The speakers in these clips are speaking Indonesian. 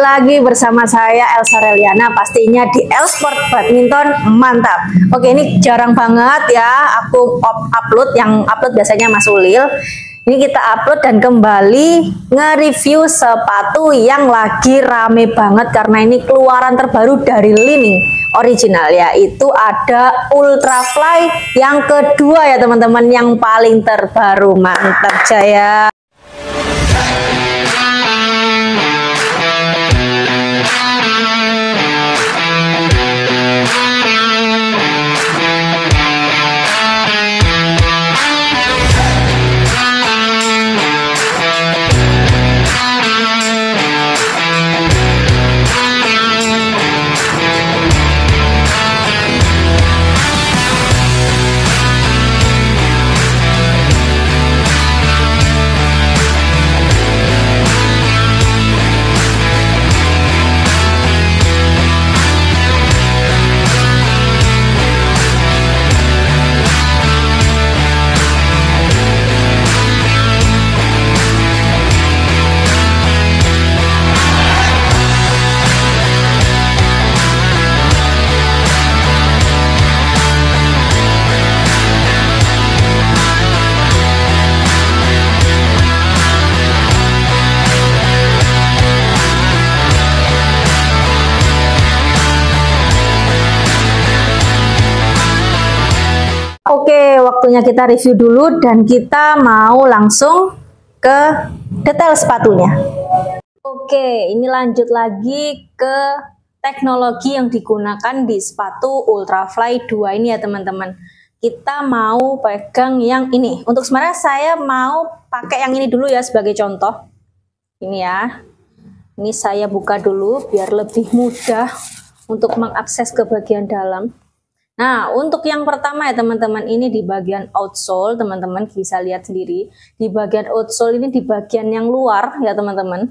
lagi bersama saya Elsa Reliana, pastinya di Elsport Badminton Mantap. Oke, ini jarang banget ya aku upload, yang upload biasanya Mas Ulil. Ini kita upload dan kembali nge-review sepatu yang lagi rame banget karena ini keluaran terbaru dari Li-Ning original, yaitu ada Ultrafly yang kedua ya teman-teman, yang paling terbaru. Mantap jaya. Oke, waktunya kita review dulu dan kita mau langsung ke detail sepatunya. Oke, ini lanjut lagi ke teknologi yang digunakan di sepatu Ultrafly 2 ini ya teman-teman. Kita mau pegang yang ini. Untuk sebenarnya saya mau pakai yang ini dulu ya sebagai contoh. Ini ya. Ini saya buka dulu biar lebih mudah untuk mengakses ke bagian dalam. Nah, untuk yang pertama ya teman-teman, ini di bagian outsole, teman-teman bisa lihat sendiri. Di bagian outsole ini di bagian yang luar ya teman-teman.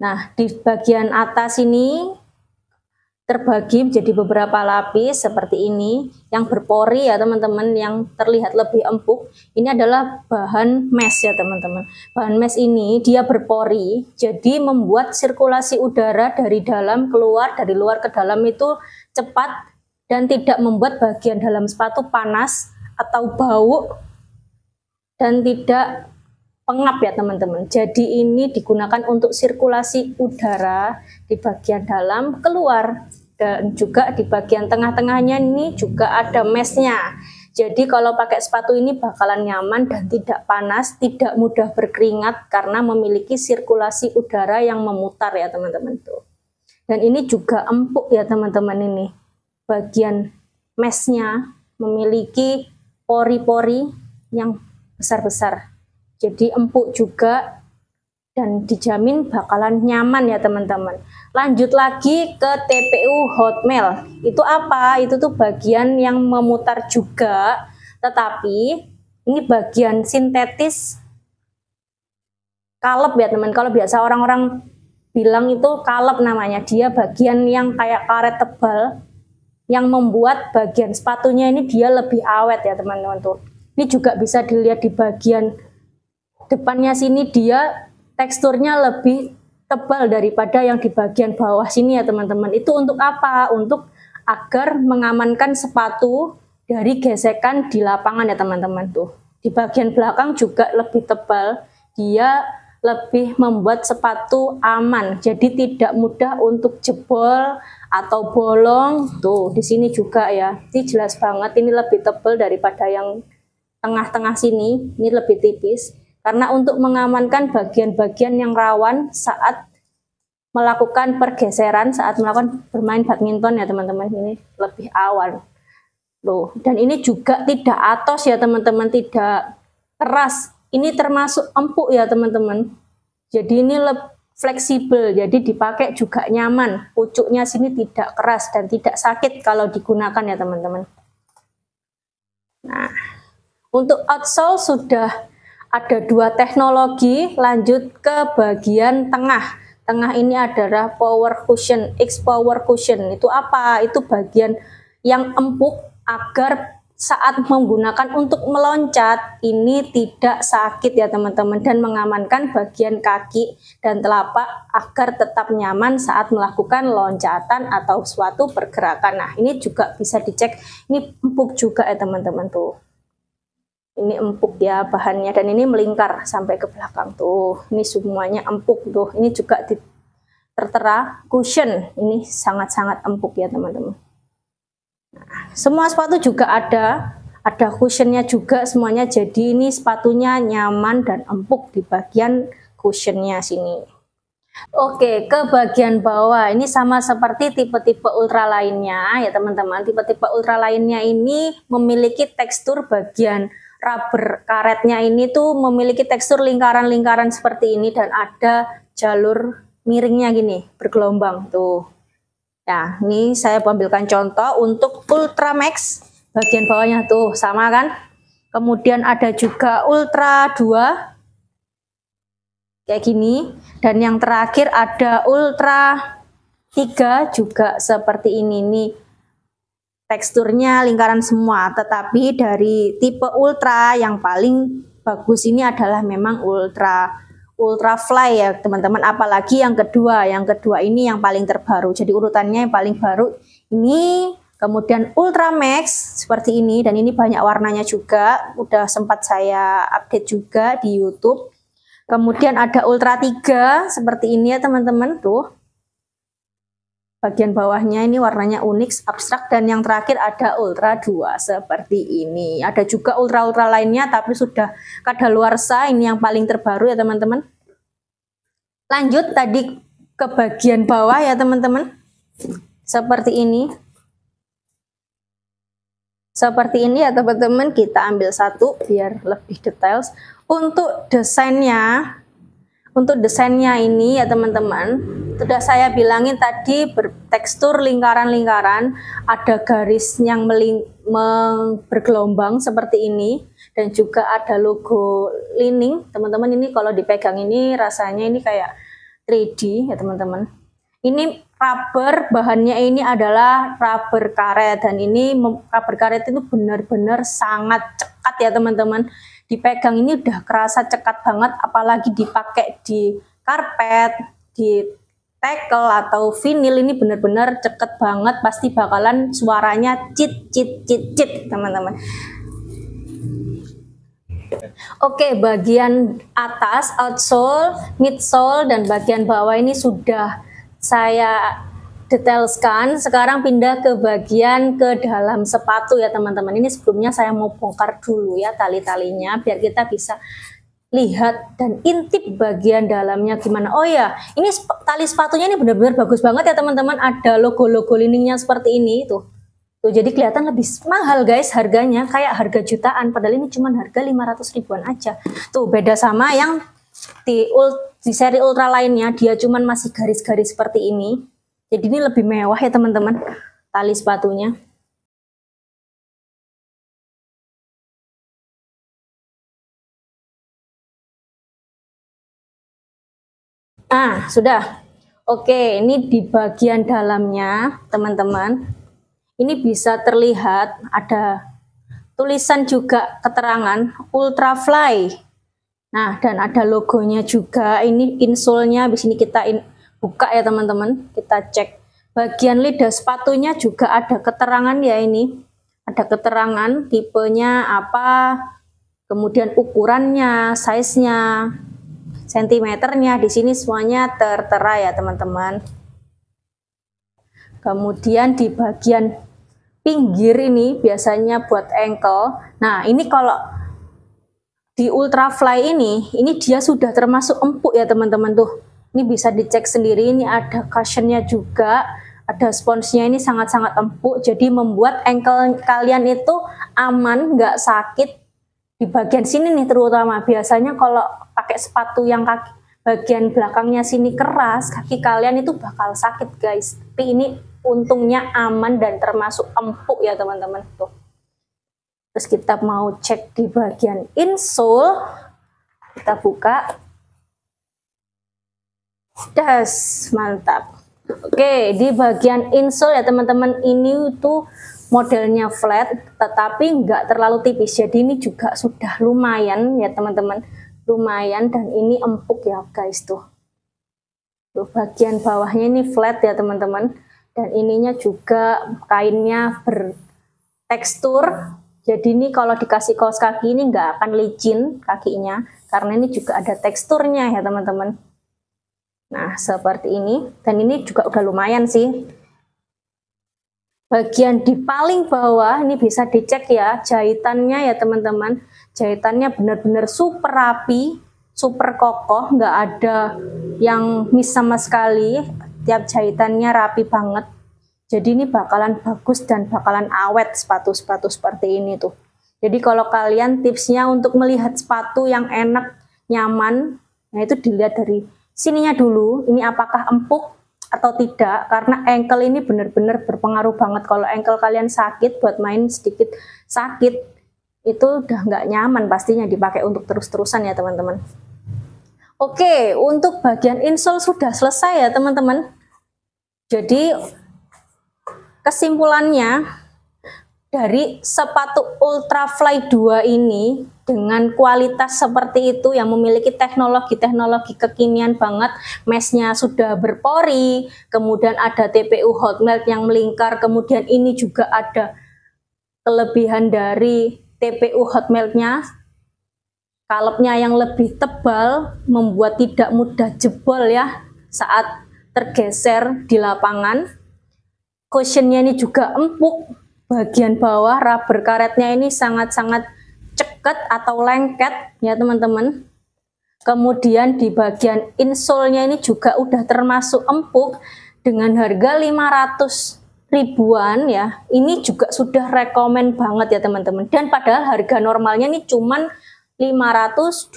Nah, di bagian atas ini terbagi menjadi beberapa lapis seperti ini, yang berpori ya teman-teman, yang terlihat lebih empuk. Ini adalah bahan mesh ya teman-teman. Bahan mesh ini dia berpori, jadi membuat sirkulasi udara dari dalam keluar, dari luar ke dalam itu cepat, dan tidak membuat bagian dalam sepatu panas atau bau dan tidak pengap ya teman-teman. Jadi ini digunakan untuk sirkulasi udara di bagian dalam keluar, dan juga di bagian tengah-tengahnya ini juga ada meshnya. Jadi kalau pakai sepatu ini bakalan nyaman dan tidak panas, tidak mudah berkeringat karena memiliki sirkulasi udara yang memutar ya teman-teman tuh. Dan ini juga empuk ya teman-teman, ini bagian meshnya memiliki pori-pori yang besar-besar, jadi empuk juga dan dijamin bakalan nyaman ya teman-teman. Lanjut lagi ke TPU hot melt. Itu apa? Itu tuh bagian yang memutar juga, tetapi ini bagian sintetis kalep ya teman. Kalau biasa orang-orang bilang itu kalep namanya, dia bagian yang kayak karet tebal yang membuat bagian sepatunya ini dia lebih awet ya teman-teman tuh. Ini juga bisa dilihat di bagian depannya sini, dia teksturnya lebih tebal daripada yang di bagian bawah sini ya teman-teman. Itu untuk apa? Untuk agar mengamankan sepatu dari gesekan di lapangan ya teman-teman tuh. Di bagian belakang juga lebih tebal, dia lebih membuat sepatu aman, jadi tidak mudah untuk jebol atau bolong. Tuh di sini juga ya, ini jelas banget, ini lebih tebal daripada yang tengah-tengah sini, ini lebih tipis karena untuk mengamankan bagian-bagian yang rawan saat melakukan pergeseran, saat melakukan bermain badminton ya teman-teman. Ini lebih awal loh, dan ini juga tidak atos ya teman-teman, tidak keras. Ini termasuk empuk ya teman-teman, jadi ini fleksibel, jadi dipakai juga nyaman. Pucuknya sini tidak keras dan tidak sakit kalau digunakan ya teman-teman. Nah, untuk outsole sudah ada dua teknologi. Lanjut ke bagian tengah. Tengah ini adalah power cushion, X power cushion. Itu apa? Itu bagian yang empuk agar saat menggunakan untuk meloncat ini tidak sakit ya teman-teman, dan mengamankan bagian kaki dan telapak agar tetap nyaman saat melakukan loncatan atau suatu pergerakan. Nah ini juga bisa dicek, ini empuk juga ya teman-teman tuh. Ini empuk ya bahannya, dan ini melingkar sampai ke belakang tuh. Ini semuanya empuk tuh. Ini juga tertera cushion, ini sangat-sangat empuk ya teman-teman. Nah, semua sepatu juga ada cushionnya juga semuanya, jadi ini sepatunya nyaman dan empuk di bagian cushionnya sini. Oke, ke bagian bawah ini sama seperti tipe-tipe ultra lainnya ya teman-teman. Tipe-tipe ultra lainnya ini memiliki tekstur bagian rubber karetnya ini tuh memiliki tekstur lingkaran-lingkaran seperti ini, dan ada jalur miringnya gini bergelombang tuh. Nah, ini saya ambilkan contoh untuk Ultra Max, bagian bawahnya tuh sama kan. Kemudian ada juga Ultra 2 kayak gini, dan yang terakhir ada Ultra 3 juga seperti ini nih. Teksturnya lingkaran semua, tetapi dari tipe Ultra yang paling bagus ini adalah memang Ultra Fly ya teman-teman, apalagi yang kedua ini yang paling terbaru, jadi urutannya yang paling baru ini. Kemudian Ultra Max seperti ini, dan ini banyak warnanya juga, udah sempat saya update juga di YouTube. Kemudian ada Ultra 3 seperti ini ya teman-teman tuh, bagian bawahnya ini warnanya unik abstrak, dan yang terakhir ada Ultra 2 seperti ini. Ada juga ultra lainnya tapi sudah kadaluarsa, ini yang paling terbaru ya teman-teman. Lanjut tadi ke bagian bawah ya teman-teman, seperti ini ya teman-teman. Kita ambil satu biar lebih detail. Untuk desainnya ini ya teman-teman, sudah saya bilangin tadi bertekstur lingkaran-lingkaran, ada garis yang bergelombang seperti ini, dan juga ada logo lining teman-teman. Ini kalau dipegang ini rasanya ini kayak 3D ya teman-teman. Ini rubber, bahannya ini adalah rubber karet, dan ini rubber karet itu benar-benar sangat cekat ya teman-teman. Dipegang ini udah kerasa cekat banget, apalagi dipakai di karpet, di tackle atau vinil, ini benar-benar cekat banget, pasti bakalan suaranya cit teman-teman. Oke, bagian atas outsole, midsole, dan bagian bawah ini sudah saya detailkan. Sekarang pindah ke bagian ke dalam sepatu ya teman-teman. Ini sebelumnya saya mau bongkar dulu ya tali-talinya biar kita bisa lihat dan intip bagian dalamnya gimana. Oh ya, ini tali sepatunya ini benar-benar bagus banget ya teman-teman. Ada logo-logo liningnya seperti ini tuh. Tuh, jadi kelihatan lebih mahal guys harganya, kayak harga jutaan, padahal ini cuma harga 500 ribuan aja. Tuh beda sama yang di seri ultra lainnya, dia cuman masih garis-garis seperti ini. Jadi ini lebih mewah ya teman-teman tali sepatunya. Nah, sudah. Oke, ini di bagian dalamnya teman-teman. Ini bisa terlihat ada tulisan juga keterangan Ultra Fly. Nah, dan ada logonya juga. Ini insole-nya di sini kita buka ya teman-teman. Kita cek bagian lidah sepatunya juga ada keterangan ya ini. Ada keterangan tipenya apa, kemudian ukurannya, size-nya, sentimeternya, di sini semuanya tertera ya teman-teman. Kemudian di bagian pinggir ini biasanya buat ankle. Nah, ini kalau di Ultra Fly ini dia sudah termasuk empuk ya teman-teman tuh. Ini bisa dicek sendiri, ini ada cushionnya juga, ada sponsnya, ini sangat-sangat empuk. Jadi membuat ankle kalian itu aman, nggak sakit di bagian sini nih terutama. Biasanya kalau pakai sepatu yang bagian belakangnya sini keras, kaki kalian itu bakal sakit guys. Tapi ini untungnya aman dan termasuk empuk ya teman-teman tuh. Terus kita mau cek di bagian insole, kita buka. Das, mantap. Oke, di bagian insole ya teman-teman, ini tuh modelnya flat tetapi nggak terlalu tipis, jadi ini juga sudah lumayan ya teman-teman, lumayan. Dan ini empuk ya guys, tuh bagian bawahnya ini flat ya teman-teman, dan ininya juga kainnya bertekstur. Jadi ini kalau dikasih kaos kaki ini nggak akan licin kakinya, karena ini juga ada teksturnya ya teman-teman. Nah seperti ini, dan ini juga udah lumayan sih. Bagian di paling bawah ini bisa dicek ya jahitannya ya teman-teman, jahitannya benar-benar super rapi, super kokoh, nggak ada yang miss sama sekali, tiap jahitannya rapi banget. Jadi ini bakalan bagus dan bakalan awet sepatu-sepatu seperti ini tuh. Jadi kalau kalian tipsnya untuk melihat sepatu yang enak, nyaman, nah itu dilihat dari sininya dulu, ini apakah empuk atau tidak, karena ankle ini benar-benar berpengaruh banget. Kalau ankle kalian sakit, buat main sedikit sakit, itu udah nggak nyaman pastinya dipakai untuk terus-terusan ya teman-teman. Oke, untuk bagian insole sudah selesai ya teman-teman. Jadi kesimpulannya dari sepatu Ultrafly 2 ini dengan kualitas seperti itu yang memiliki teknologi kekinian banget, meshnya sudah berpori, kemudian ada TPU hot melt yang melingkar, kemudian ini juga ada kelebihan dari TPU hot meltnya, kalepnya yang lebih tebal membuat tidak mudah jebol ya saat tergeser di lapangan. Cushionnya ini juga empuk, bagian bawah rubber karetnya ini sangat-sangat ceket atau lengket ya teman-teman. Kemudian di bagian insole-nya ini juga udah termasuk empuk dengan harga 500 ribuan ya. Ini juga sudah rekomen banget ya teman-teman. Dan padahal harga normalnya ini cuman 525,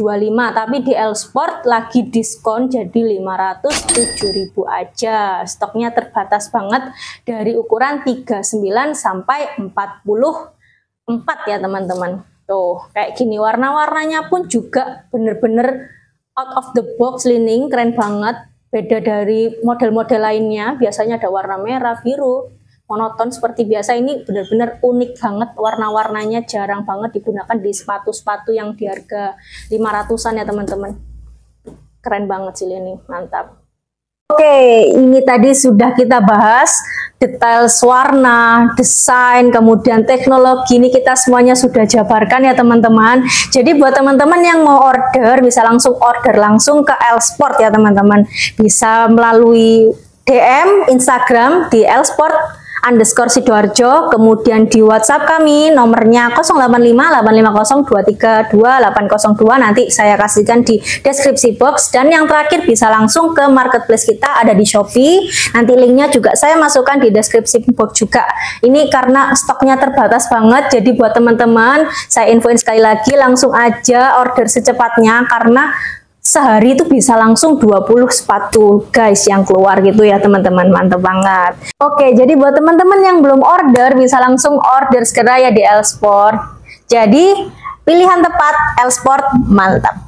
tapi di L Sport lagi diskon jadi 507.000 aja. Stoknya terbatas banget dari ukuran 39 sampai 44 ya teman-teman. Tuh kayak gini, warna-warnanya pun juga bener-bener out of the box lining, keren banget. Beda dari model-model lainnya, biasanya ada warna merah, biru, monoton seperti biasa. Ini benar-benar unik banget, warna-warnanya jarang banget digunakan di sepatu-sepatu yang di harga 500-an ya teman-teman. Keren banget sih ini, mantap. Oke, ini tadi sudah kita bahas detail warna, desain, kemudian teknologi. Ini kita semuanya sudah jabarkan ya teman-teman. Jadi buat teman-teman yang mau order, bisa langsung order langsung ke L Sport ya teman-teman. Bisa melalui DM Instagram di lsport_sidoarjo, kemudian di WhatsApp kami nomornya 085850232802, nanti saya kasihkan di deskripsi box. Dan yang terakhir bisa langsung ke marketplace kita, ada di Shopee, nanti linknya juga saya masukkan di deskripsi box juga. Ini karena stoknya terbatas banget, jadi buat teman-teman saya infoin sekali lagi, langsung aja order secepatnya, karena sehari itu bisa langsung 20 sepatu guys yang keluar gitu ya teman-teman, mantep banget. Oke, jadi buat teman-teman yang belum order bisa langsung order segera ya di L Sport. Jadi pilihan tepat L Sport, mantap.